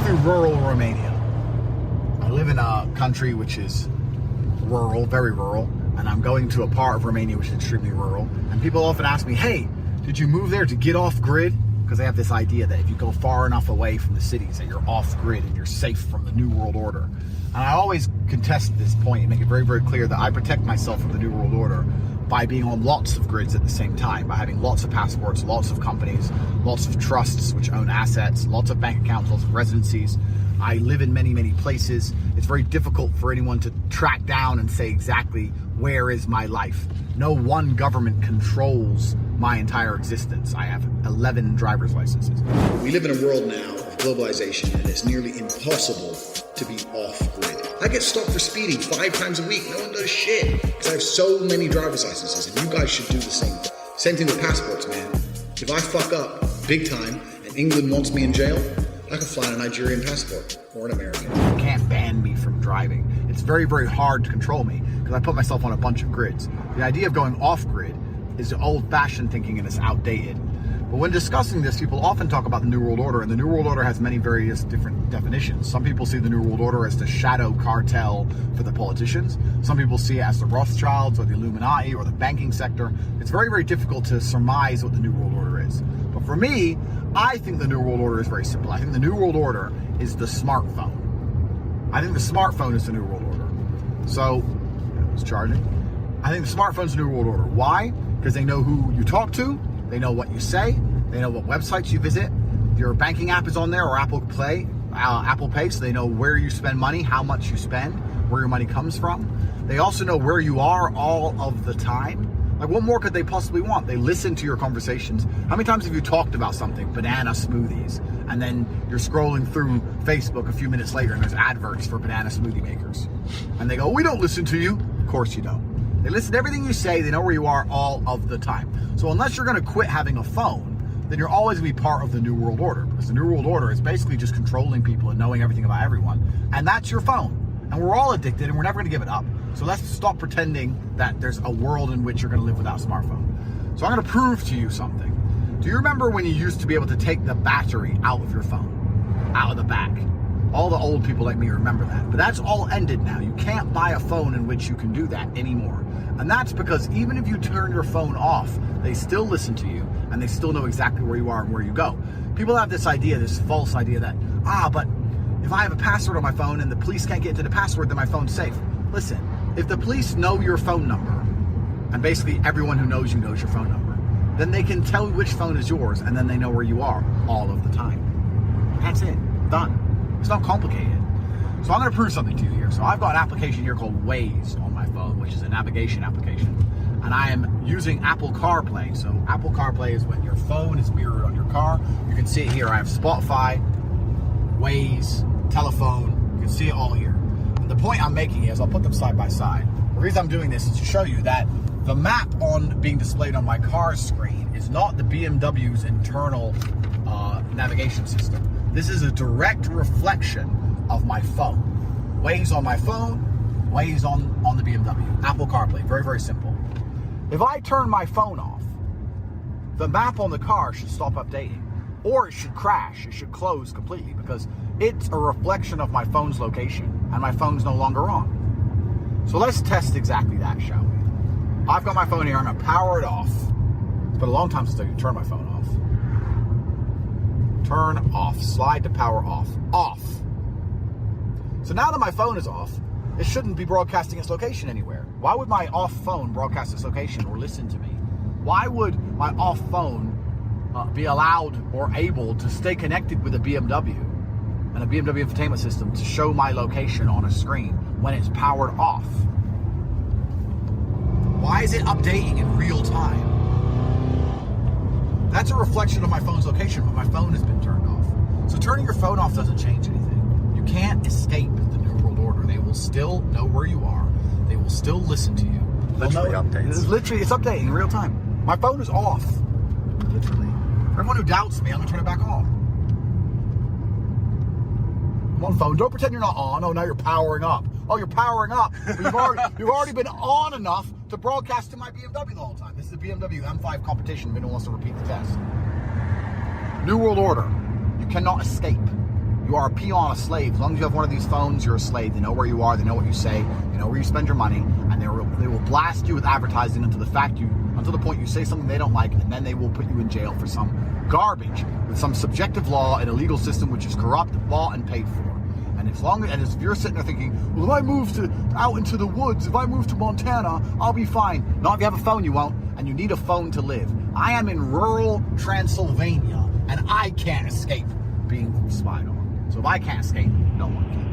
through rural Romania. I live in a country which is rural, very rural, and I'm going to a part of Romania which is extremely rural. And people often ask me, hey, did you move there to get off grid? Because they have this idea that if you go far enough away from the cities that you're off grid and you're safe from the New World Order. And I always contest this point and make it very, very clear that I protect myself from the New World Order by being on lots of grids at the same time, by having lots of passports, lots of companies, lots of trusts which own assets, lots of bank accounts, lots of residencies. I live in many, many places. It's very difficult for anyone to track down and say exactly where is my life. No one government controls my entire existence. I have 11 driver's licenses. We live in a world now of globalization, and it's nearly impossible to be off-grid. I get stopped for speeding 5 times a week. No one does shit because I have so many driver's licenses, and you guys should do the same. Same thing with passports, man. If I fuck up big time and England wants me in jail, I can fly on a Nigerian passport or an American. You can't ban me from driving. It's very, very hard to control me because I put myself on a bunch of grids. The idea of going off-grid is old-fashioned thinking and it's outdated. But when discussing this, people often talk about the New World Order, and the New World Order has many various different definitions. Some people see the New World Order as the shadow cartel for the politicians. Some people see it as the Rothschilds or the Illuminati or the banking sector. It's very, very difficult to surmise what the New World Order is. But for me, I think the New World Order is very simple. I think the New World Order is the smartphone. I think the smartphone is the New World Order. So, it's charging. I think the smartphone's the New World Order. Why? Because they know who you talk to. They know what you say. They know what websites you visit. Your banking app is on there, or Apple Pay, so they know where you spend money, how much you spend, where your money comes from. They also know where you are all of the time. Like, what more could they possibly want? They listen to your conversations. How many times have you talked about something, banana smoothies, and then you're scrolling through Facebook a few minutes later and there's adverts for banana smoothie makers? And they go, we don't listen to you. Of course you don't. They listen to everything you say. They know where you are all of the time. So unless you're going to quit having a phone, then you're always going to be part of the New World Order. Because the New World Order is basically just controlling people and knowing everything about everyone. And that's your phone. And we're all addicted and we're never going to give it up. So let's stop pretending that there's a world in which you're going to live without a smartphone. So I'm going to prove to you something. Do you remember when you used to be able to take the battery out of your phone? Out of the back? All the old people like me remember that. But that's all ended now. You can't buy a phone in which you can do that anymore. And that's because even if you turn your phone off, they still listen to you and they still know exactly where you are and where you go. People have this idea, this false idea that, but if I have a password on my phone and the police can't get into the password, then my phone's safe. Listen, if the police know your phone number, and basically everyone who knows you knows your phone number, then they can tell which phone is yours and then they know where you are all of the time. That's it. Done. It's not complicated. So I'm going to prove something to you here. So I've got an application here called Waze on my phone, which is a navigation application. And I am using Apple CarPlay. So Apple CarPlay is when your phone is mirrored on your car. You can see it here. I have Spotify, Waze, telephone. You can see it all here. And the point I'm making is, I'll put them side by side. The reason I'm doing this is to show you that the map on being displayed on my car's screen is not the BMW's internal navigation system. This is a direct reflection of my phone. Waze on my phone, Waze on the BMW. Apple CarPlay, very, very simple. If I turn my phone off, the map on the car should stop updating. Or it should crash, it should close completely because it's a reflection of my phone's location and my phone's no longer on. So let's test exactly that, shall we? I've got my phone here, I'm gonna power it off. It's been a long time since I turned my phone off. Turn off, slide to power off, off. So now that my phone is off, it shouldn't be broadcasting its location anywhere. Why would my off phone broadcast its location or listen to me? Why would my off phone be allowed or able to stay connected with a BMW and a BMW infotainment system to show my location on a screen when it's powered off? Why is it updating in real time? That's a reflection of my phone's location, but my phone has been turned off. So turning your phone off doesn't change anything. You can't escape the New World Order. They will still know where you are. They will still listen to you. Literally updates. It's updating in real time. My phone is off. Literally. Everyone who doubts me, I'm gonna turn it back on. I'm on phone. Don't pretend you're not on. Oh, now you're powering up. Oh, you're powering up. But you've already been on enough to broadcast to my BMW the whole time. This is a BMW M5 competition. If anyone wants to repeat the test. New World Order. You cannot escape. You are a peon, a slave. As long as you have one of these phones, you're a slave. They know where you are. They know what you say. They know where you spend your money. And they will blast you with advertising until the point you say something they don't like, and then they will put you in jail for some garbage with some subjective law and a legal system which is corrupt, bought, and paid for. And if you're sitting there thinking, well, if I move out into the woods, if I move to Montana, I'll be fine. Not if you have a phone, you won't. And you need a phone to live. I am in rural Transylvania, and I can't escape being spied on. So if I can't escape, no one can.